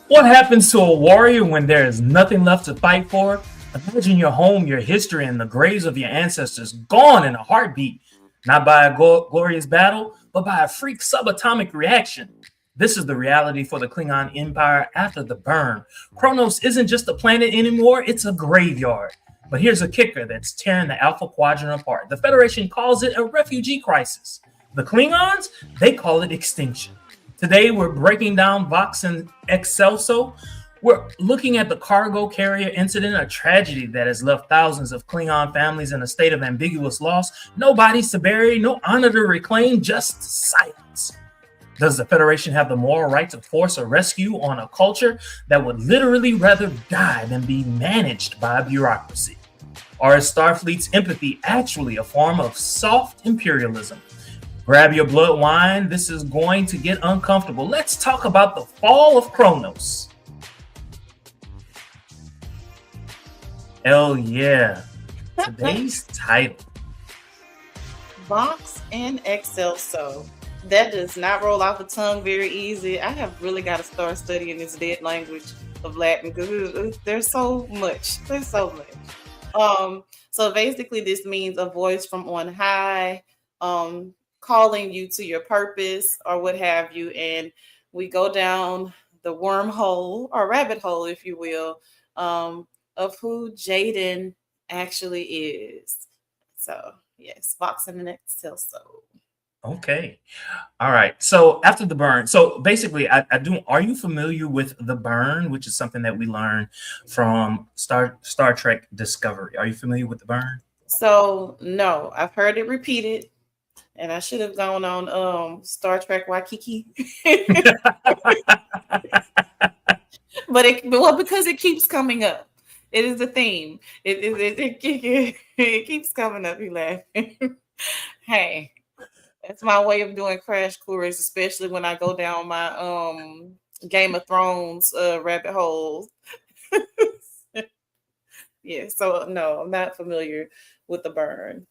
What happens to a warrior when there is nothing left to fight for? Imagine your home, your history, and the graves of your ancestors gone in a heartbeat, not by a glorious battle, but by a freak subatomic reaction. This is the reality for the Klingon Empire after the burn. Kronos isn't just a planet anymore, it's a graveyard. But here's a kicker that's tearing the Alpha Quadrant apart. The Federation calls it a refugee crisis. The Klingons, they call it extinction. Today, we're breaking down Vox and Excelso. We're looking at the cargo carrier incident, a tragedy that has left thousands of Klingon families in a state of ambiguous loss. No bodies to bury, no honor to reclaim, just silence. Does the Federation have the moral right to force a rescue on a culture that would literally rather die than be managed by a bureaucracy? Or is Starfleet's empathy actually a form of soft imperialism? Grab your blood wine. This is going to get uncomfortable. Let's talk about the fall of Kronos. Hell yeah. Today's title. Vox and Excelso. That does not roll off the tongue very easy. I have really got to start studying this dead language of Latin because there's so much. There's so much. So basically this means a voice from on high, calling you to your purpose or what have you. And we go down the wormhole or rabbit hole, if you will, of who Jaden actually is. So yes, Vox and Excelso. Okay. All right. So after the burn, so basically I do, are you familiar with the burn, which is something that we learned from Star Trek Discovery? Are you familiar with the burn? So no, I've heard it repeated. And I should have gone on Star Trek Waikiki. but because it keeps coming up. It is a theme. It keeps coming up. You laughing. Hey, that's my way of doing crash course, especially when I go down my Game of Thrones rabbit holes. Yeah, so no, I'm not familiar with the burn.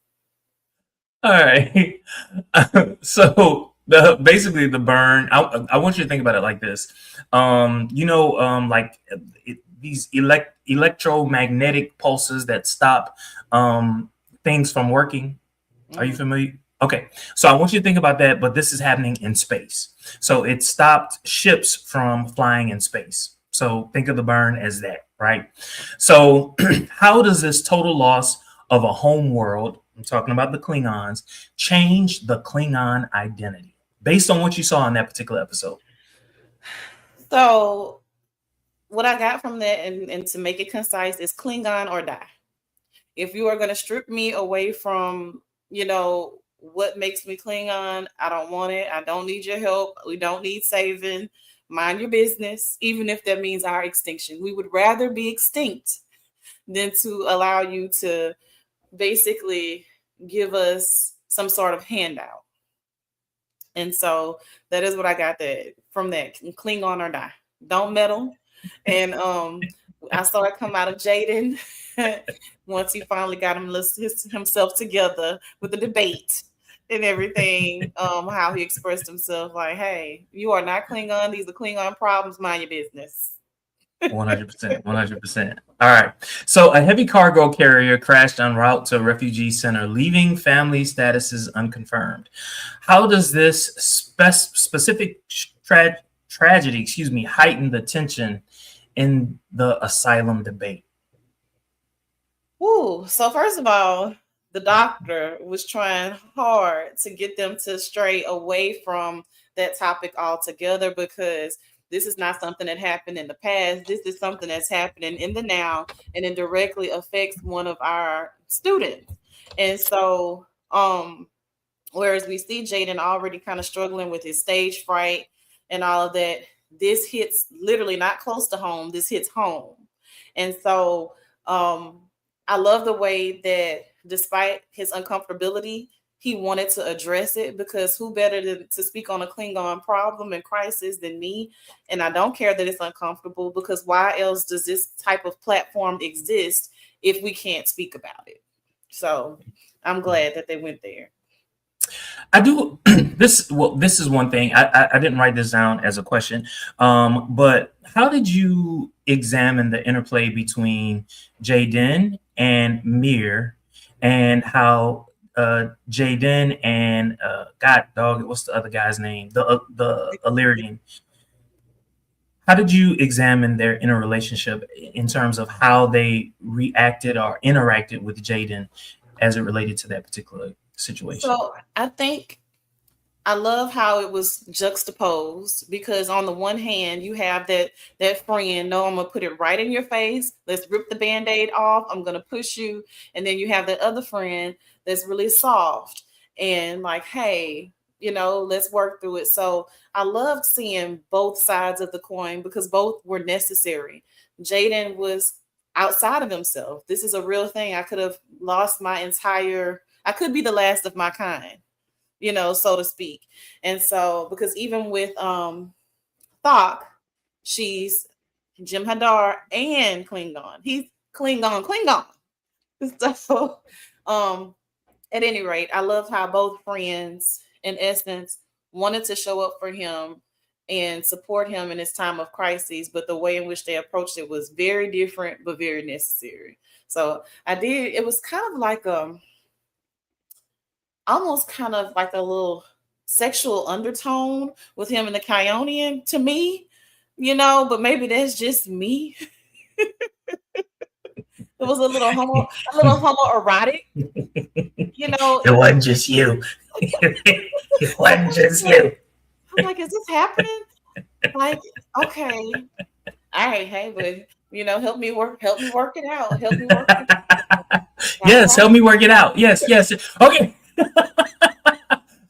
All right. Basically the burn, I want you to think about it like this. These electromagnetic pulses that stop things from working. Are you familiar? Okay. So I want you to think about that, but this is happening in space. So it stopped ships from flying in space. So think of the burn as that, right? So how does this total loss of a home world, I'm talking about the Klingons, change the Klingon identity based on what you saw in that particular episode? So what I got from that, and to make it concise, is Klingon or die. If you are going to strip me away from, what makes me Klingon, I don't want it. I don't need your help. We don't need saving. Mind your business, even if that means our extinction. We would rather be extinct than to allow you to basically give us some sort of handout. And so that is what I got from that. Klingon or die. Don't meddle. And I saw it come out of Jaden once he finally got himself together with the debate and everything, how he expressed himself like, hey, you are not Klingon. These are Klingon problems. Mind your business. 100%. All right. So a heavy cargo carrier crashed en route to a refugee center, leaving family statuses unconfirmed. How does this specific tragedy, heighten the tension in the asylum debate? Ooh, so first of all, the doctor was trying hard to get them to stray away from that topic altogether because this is not something that happened in the past. This is something that's happening in the now, and it directly affects one of our students. And so, whereas we see Jaden already kind of struggling with his stage fright and all of that, this hits literally not close to home. This hits home. And so, I love the way that despite his uncomfortability, he wanted to address it, because who better to speak on a Klingon problem and crisis than me? And I don't care that it's uncomfortable, because why else does this type of platform exist if we can't speak about it? So I'm glad that they went there. I do this. Well, this is one thing. I didn't write this down as a question, but how did you examine the interplay between Jaden and Mir, and how Jaden and God dog, what's the other guy's name? The Illyrian. How did you examine their interrelationship in terms of how they reacted or interacted with Jaden as it related to that particular situation? So I think I love how it was juxtaposed because on the one hand you have that friend, no, I'm gonna put it right in your face. Let's rip the band-aid off. I'm gonna push you. And then you have that other friend that's really soft and like, hey, let's work through it. So I loved seeing both sides of the coin because both were necessary. Jaden was outside of himself. This is a real thing. I could have lost I could be the last of my kind, so to speak. And so, because even with Thok, she's Jem'Hadar and Klingon. He's Klingon. So, at any rate, I love how both friends, in essence, wanted to show up for him and support him in his time of crises, but the way in which they approached it was very different, but very necessary. So it was kind of like almost kind of like a little sexual undertone with him and the Kionian to me, but maybe that's just me. It was a little homoerotic, It wasn't just you. It wasn't just you. I'm like, is this happening? Like, okay, all right, hey, but help me work it out. Help me work it out. Yes, help me work it out. Yes. Okay.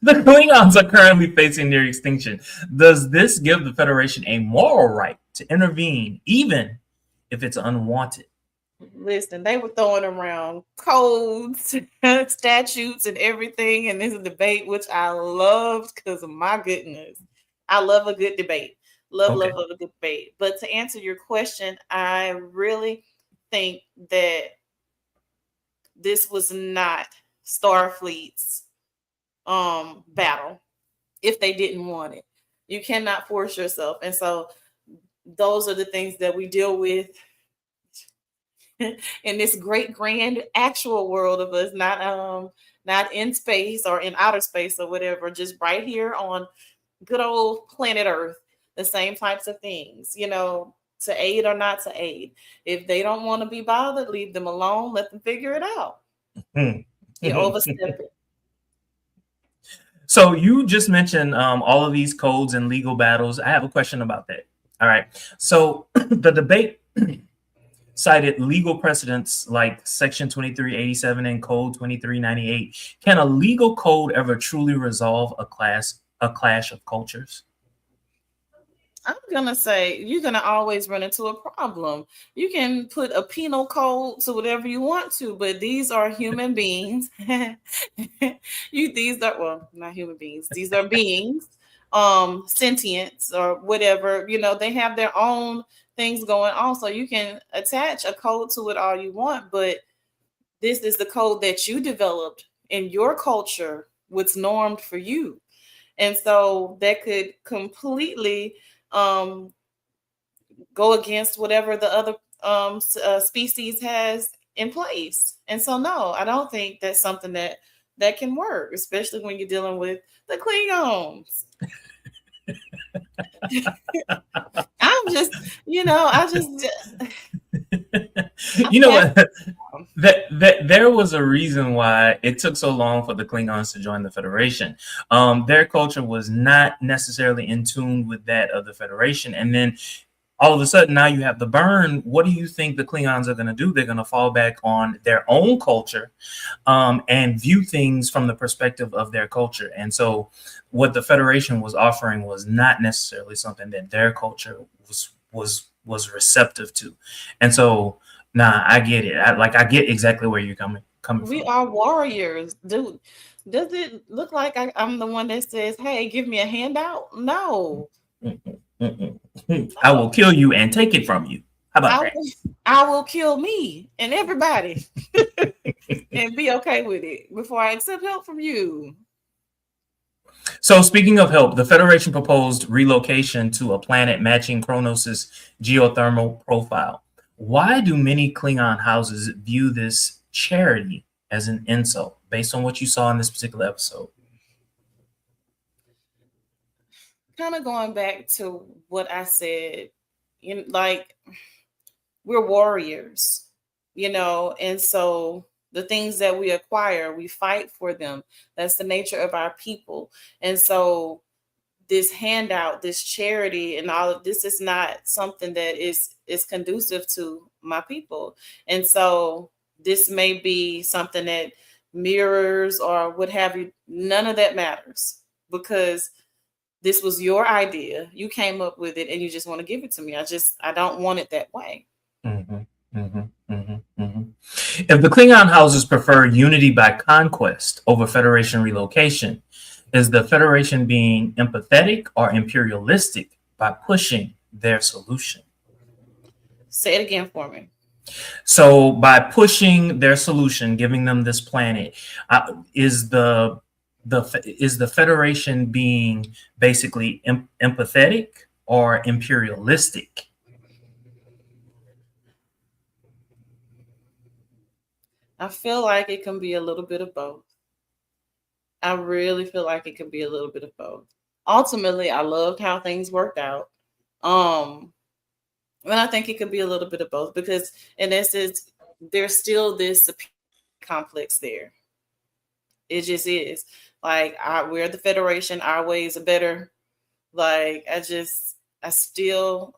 The Klingons are currently facing near extinction. Does this give the Federation a moral right to intervene, even if it's unwanted? Listen, they were throwing around codes, statutes, and everything in this debate, which I loved because, my goodness, I love a good debate. Love a good debate. But to answer your question, I really think that this was not Starfleet's battle if they didn't want it. You cannot force yourself. And so those are the things that we deal with in this great grand actual world of us, not in space or in outer space or whatever, just right here on good old planet Earth. The same types of things, to aid or not to aid. If they don't want to be bothered, leave them alone, let them figure it out. You overstep it. So you just mentioned all of these codes and legal battles. I have a question about that. All right. So the debate cited legal precedents like Section 2387 and Code 2398. Can a legal code ever truly resolve a clash of cultures? I'm going to say you're going to always run into a problem. You can put a penal code to whatever you want to, but these are human beings. These are, well, not human beings. These are beings, sentience or whatever. They have their own things going on. So you can attach a code to it all you want, but this is the code that you developed in your culture, what's normed for you. And so that could completely go against whatever the other species has in place. And so, no, I don't think that's something that can work, especially when you're dealing with the Klingons. I'm just, what? That there was a reason why it took so long for the Klingons to join the Federation. Their culture was not necessarily in tune with that of the Federation, and then all of a sudden now you have the burn. What do you think the Klingons are going to do? They're going to fall back on their own culture and view things from the perspective of their culture. And so what the Federation was offering was not necessarily something that their culture was receptive to. And so I get it. I get exactly where you're coming from. We are warriors, dude. Does it look like I'm the one that says, hey, give me a handout? No. I will kill you and take it from you. How about that? I will kill me and everybody and be okay with it before I accept help from you. So, speaking of help, the Federation proposed relocation to a planet matching Kronos' geothermal profile. Why do many Klingon houses view this charity as an insult, based on what you saw in this particular episode? Kind of going back to what I said, like we're warriors, and so the things that we acquire, we fight for them. That's the nature of our people. And so this handout, this charity, and all of this is not something that is conducive to my people. And so this may be something that mirrors or what have you. None of that matters, because this was your idea. You came up with it and you just want to give it to me. I don't want it that way. Mm-hmm, mm-hmm, mm-hmm, mm-hmm. If the Klingon houses prefer unity by conquest over Federation relocation, is the Federation being empathetic or imperialistic by pushing their solution? Say it again for me. So, by pushing their solution, giving them this planet, is the Federation being basically empathetic or imperialistic? I feel like it can be a little bit of both. I really feel like it could be a little bit of both. Ultimately, I loved how things worked out. And I think it could be a little bit of both, because in essence, there's still this complex there. It just is. Like, we're the Federation, our ways are better. Like, there's still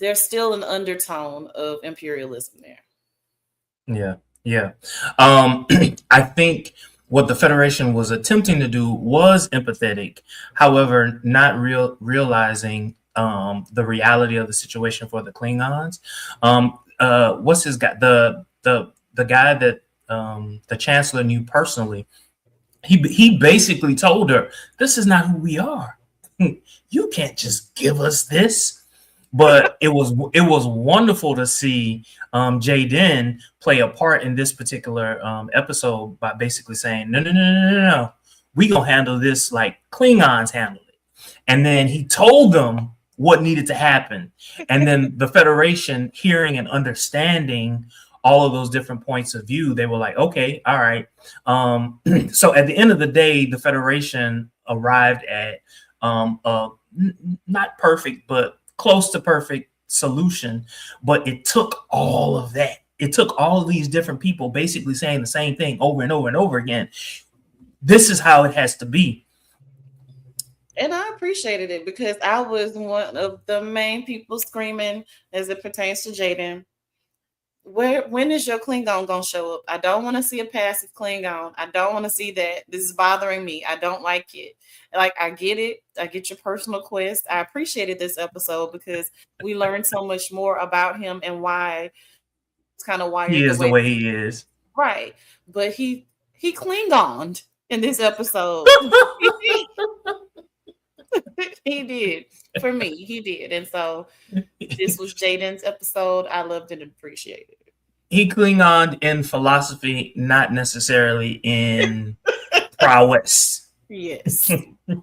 an undertone of imperialism there. Yeah. I think what the Federation was attempting to do was empathetic, however, not realizing the reality of the situation for the Klingons. What's his guy? The guy that the Chancellor knew personally. He basically told her, "This is not who we are. You can't just give us this." But it was wonderful to see Jaden play a part in this particular episode by basically saying, no, we gonna handle this like Klingons handle it. And then he told them what needed to happen. And then the Federation, hearing and understanding all of those different points of view, they were like, okay, all right. So at the end of the day, the Federation arrived at not perfect, but close to perfect solution. But it took all of that. It took all of these different people basically saying the same thing over and over and over again. This is how it has to be. And I appreciated it, because I was one of the main people screaming as it pertains to Jaden. When is your Klingon gonna show up? I don't want to see a passive Klingon. I don't want to see that. This is bothering me. I don't like it. Like, I get it. I get your personal quest. I appreciated this episode because we learned so much more about him and why it's kind of wired he is the way he is. Right. But he Klingoned in this episode. He did. For me, he did. And so this was Jaden's episode. I loved it and appreciated it. He Klingoned in philosophy, not necessarily in prowess. Yes.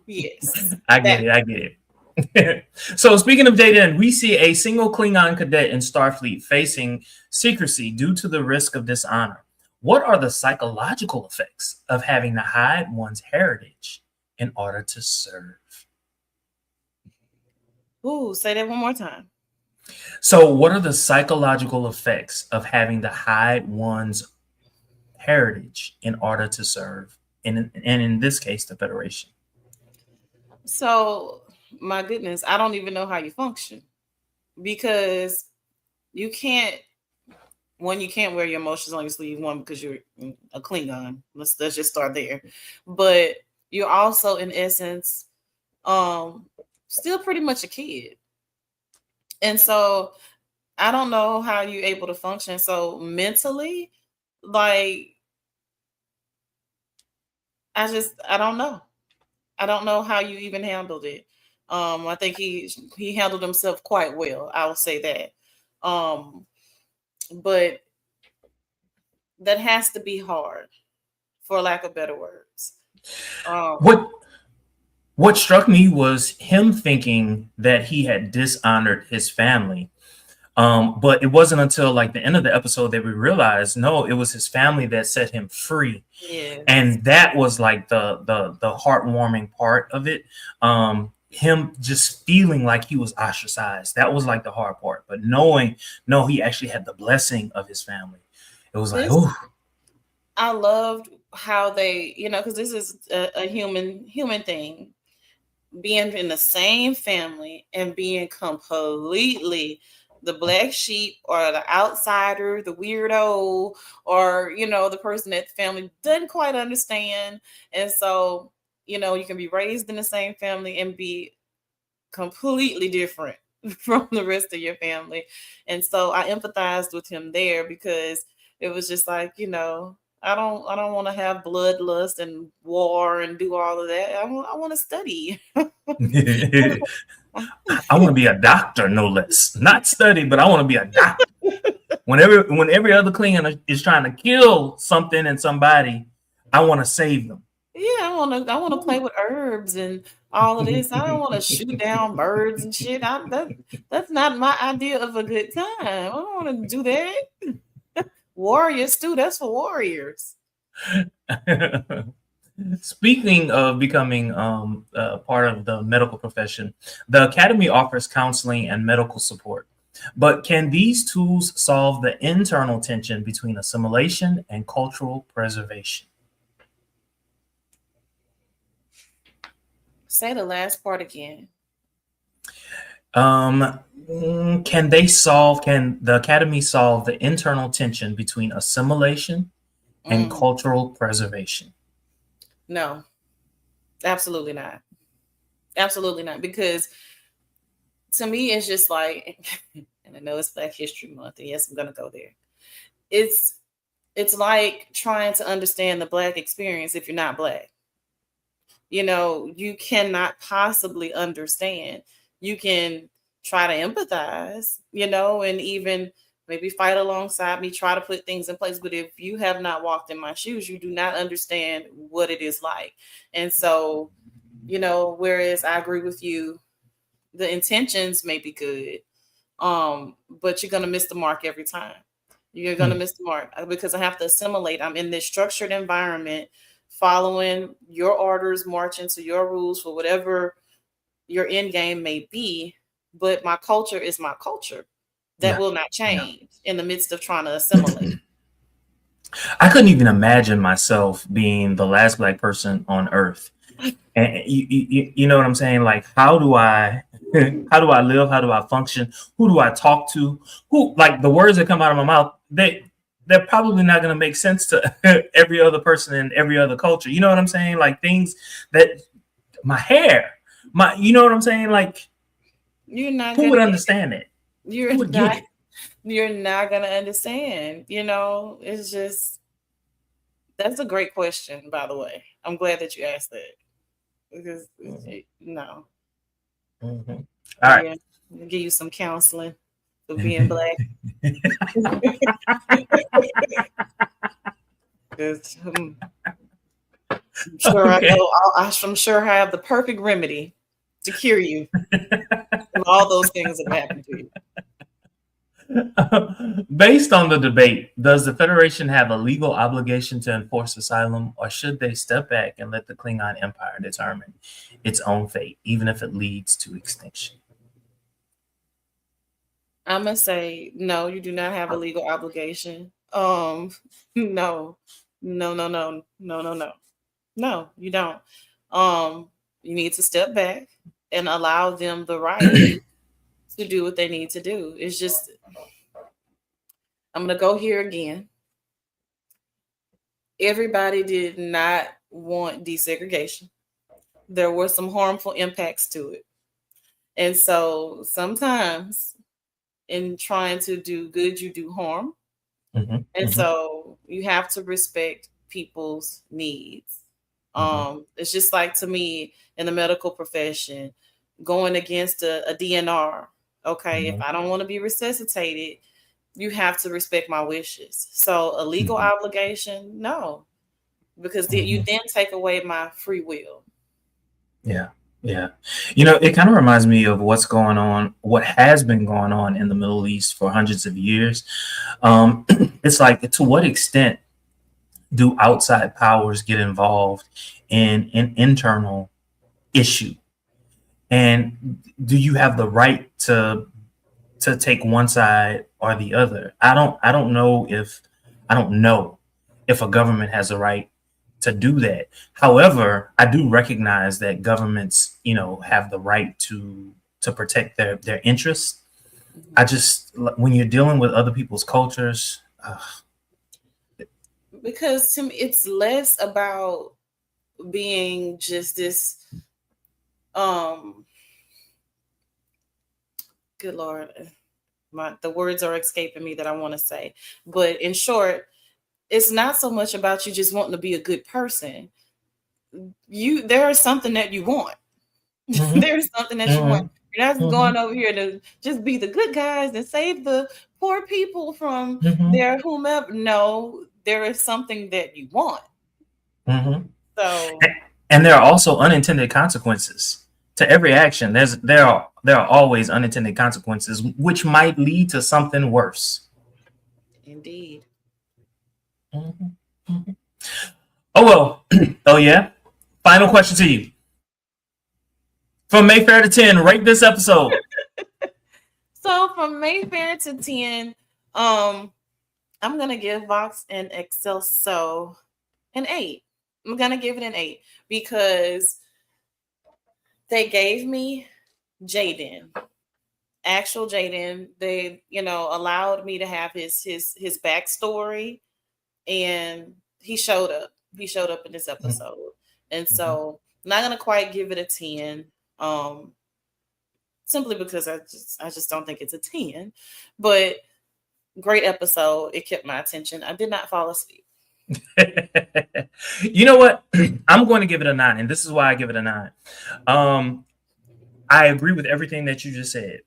Yes. I get it. So, speaking of Jaden, we see a single Klingon cadet in Starfleet facing secrecy due to the risk of dishonor. What are the psychological effects of having to hide one's heritage in order to serve? Ooh, say that one more time. So, what are the psychological effects of having to hide one's heritage in order to serve, and in this case, the Federation? So, my goodness, I don't even know how you function, because you can't wear your emotions on your sleeve, one, because you're a Klingon. Let's just start there. But you're also, in essence, still pretty much a kid. And so I don't know how you're able to function. So mentally, like, I don't know. I don't know how you even handled it. I think he handled himself quite well. I will say that. But that has to be hard, for lack of better words. What what struck me was him thinking that he had dishonored his family. But it wasn't until like the end of the episode that we realized, no, it was his family that set him free. Yes. And that was like the heartwarming part of it. Him just feeling like he was ostracized. That was like the hard part. But knowing, no, he actually had the blessing of his family. It was like, oh. I loved how they, because this is a human thing, being in the same family and being completely the black sheep or the outsider, the weirdo, or the person that the family doesn't quite understand. And so, you can be raised in the same family and be completely different from the rest of your family. And so I empathized with him there, because it was just like, I don't want to have bloodlust and war and do all of that. I want to study. I want to be a doctor, no less. Not study, but I want to be a doctor. When every other Klingon is trying to kill something and somebody, I want to save them. Yeah, I want to play with herbs and all of this. I don't want to shoot down birds and shit. That's not my idea of a good time. I don't want to do that. Warriors too. That's for warriors. Speaking of becoming part of the medical profession, the Academy offers counseling and medical support. But can these tools solve the internal tension between assimilation and cultural preservation? Say the last part again. Can the Academy solve the internal tension between assimilation and cultural preservation? No, absolutely not. Absolutely not. Because to me, it's just like, and I know it's Black History Month, and yes, I'm going to go there. It's like trying to understand the Black experience if you're not Black. You cannot possibly understand. You can try to empathize, and even maybe fight alongside me, try to put things in place. But if you have not walked in my shoes, you do not understand what it is like. And so, whereas I agree with you, the intentions may be good, but you're going to miss the mark every time. You're going to miss the mark because I have to assimilate. I'm in this structured environment, following your orders, marching to your rules for whatever your end game may be. But my culture is my culture. That will not change in the midst of trying to assimilate. I couldn't even imagine myself being the last Black person on Earth. And you know what I'm saying? Like, how do I live? How do I function? Who do I talk to? Who, like, the words that come out of my mouth, they're probably not going to make sense to every other person in every other culture. You know what I'm saying? Like, things that my hair, you know what I'm saying? Like, who would understand it? You're not going to understand. It's just, that's a great question, by the way. I'm glad that you asked that. Because, no. Mm-hmm. All right. I'll give you some counseling for being Black. I'm sure I have the perfect remedy to cure you of all those things that happened to you. Based on the debate, does the Federation have a legal obligation to enforce asylum, or should they step back and let the Klingon Empire determine its own fate, even if it leads to extinction? I'm going to say, no, you do not have a legal obligation. No, you don't. You need to step back and allow them the right to do what they need to do. It's just, I'm going to go here again. Everybody did not want desegregation. There were some harmful impacts to it. And so sometimes in trying to do good, you do harm. And so you have to respect people's needs. It's just like, to me, in the medical profession, going against a DNR. Okay, if I don't want to be resuscitated, you have to respect my wishes. So a legal obligation, no. because you then take away my free will. Yeah. Yeah. It kind of reminds me of what has been going on in the Middle East for hundreds of years. It's like, to what extent do outside powers get involved in an internal issue? And do you have the right to take one side or the other? I don't know if a government has a right to do that. However, I do recognize that governments, have the right to protect their interests. I just, when you're dealing with other people's cultures, because to me it's less about being just this good Lord, the words are escaping me that I want to say, but in short, it's not so much about you just wanting to be a good person. There is something that you want. There's something that you want. You're not going over here to just be the good guys and save the poor people from their whomever. No, there is something that you want. So, and there are also unintended consequences to every action. There are always unintended consequences, which might lead to something worse. Indeed. Oh well. Oh yeah. Final question to you. From Mayfair to 10, rate this episode. So from Mayfair to 10, I'm gonna give Vox and Excelso an 8. I'm gonna give it an 8 because they gave me Jaden, actual Jaden. They, allowed me to have his backstory, and he showed up. He showed up in this episode, and so I'm not gonna quite give it a 10. Simply because I just don't think it's a 10, but great episode. It kept my attention. I did not fall asleep. You know what? I'm going to give it a 9, and this is why I give it a 9. I agree with everything that you just said.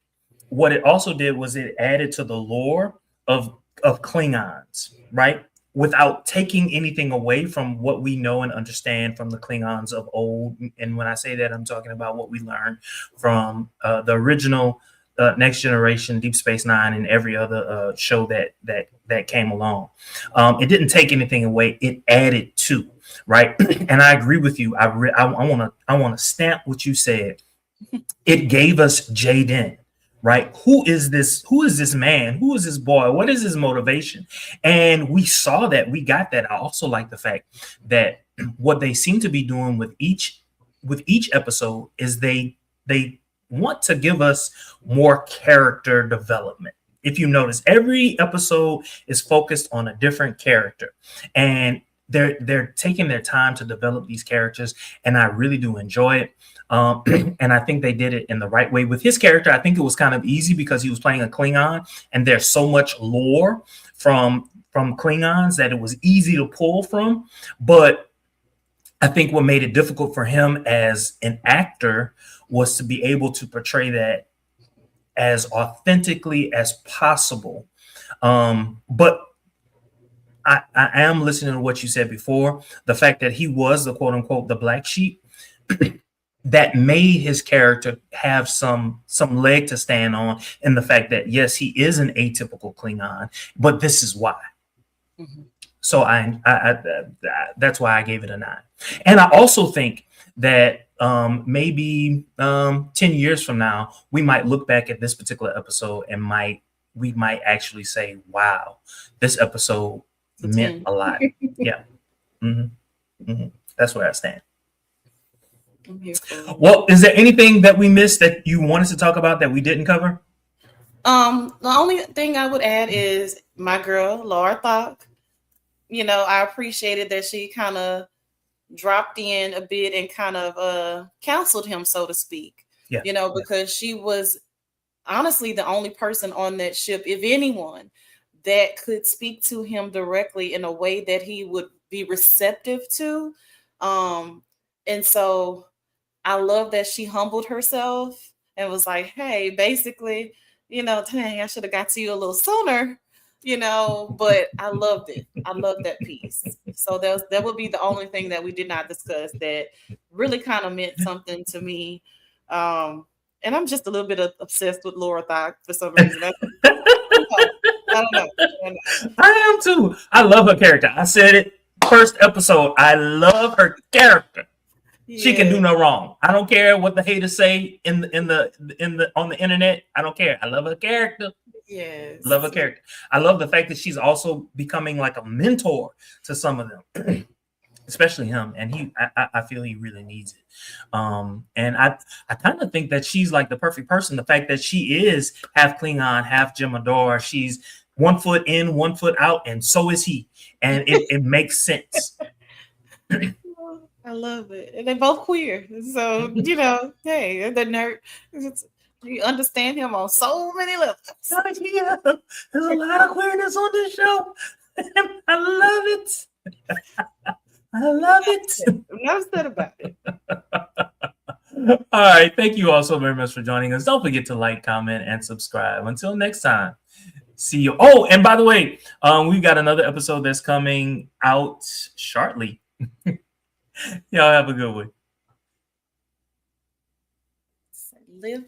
What it also did was it added to the lore of Klingons, right? Without taking anything away from what we know and understand from the Klingons of old. And when I say that, I'm talking about what we learned from the original Next Generation, Deep Space Nine, and every other show that came along. It didn't take anything away; it added to, right? And I agree with you. I want to stamp what you said. It gave us Jaden. Right? Who is this man? Who is this boy? What is his motivation? And we saw that. We got that. I also like the fact that what they seem to be doing with each episode is they want to give us more character development. If you notice, every episode is focused on a different character, and they're taking their time to develop these characters, and I really do enjoy it. And I think they did it in the right way with his character. I think it was kind of easy because he was playing a Klingon, and there's so much lore from Klingons that it was easy to pull from. But I think what made it difficult for him as an actor was to be able to portray that as authentically as possible. But I am listening to what you said before. The fact that he was the quote unquote the black sheep, that made his character have some leg to stand on, in the fact that yes, he is an atypical Klingon, but this is why. So I that's why I gave it a 9. And I also think that maybe 10 years from now, we might look back at this particular episode and we might actually say, wow, this episode meant a lot. Yeah. That's where I stand. I'm here for it. Well, is there anything that we missed that you wanted to talk about that we didn't cover? The only thing I would add is my girl, Laura Thok. I appreciated that she kind of dropped in a bit and kind of counseled him, so to speak. Yeah. Because she was honestly the only person on that ship, if anyone, that could speak to him directly in a way that he would be receptive to. And so I love that she humbled herself and was like, hey, basically, dang, I should have got to you a little sooner. you know, but I loved it. I loved that piece. So that would be the only thing that we did not discuss that really kind of meant something to me. And I'm just a little bit obsessed with Laura Thach for some reason. I don't know. I am too. I love her character. I said it first episode. I love her character. Yeah. She can do no wrong. I don't care what the haters say in the on the internet. I don't care. I love her character. Yes. Love her character. I love the fact that she's also becoming like a mentor to some of them. Especially him, and I feel he really needs it. And I kind of think that she's like the perfect person. The fact that she is half Klingon, half Jemador. She's 1 foot in, 1 foot out, and so is he. And it makes sense. I love it. And they're both queer. So, you know, hey, the nerd. You understand him on so many levels. Yeah, there's a lot of queerness on this show. I love it. I love it. I'm upset about it. All right. Thank you all so very much for joining us. Don't forget to like, comment, and subscribe. Until next time. See you. Oh, and by the way, we've got another episode that's coming out shortly. Y'all have a good one. Live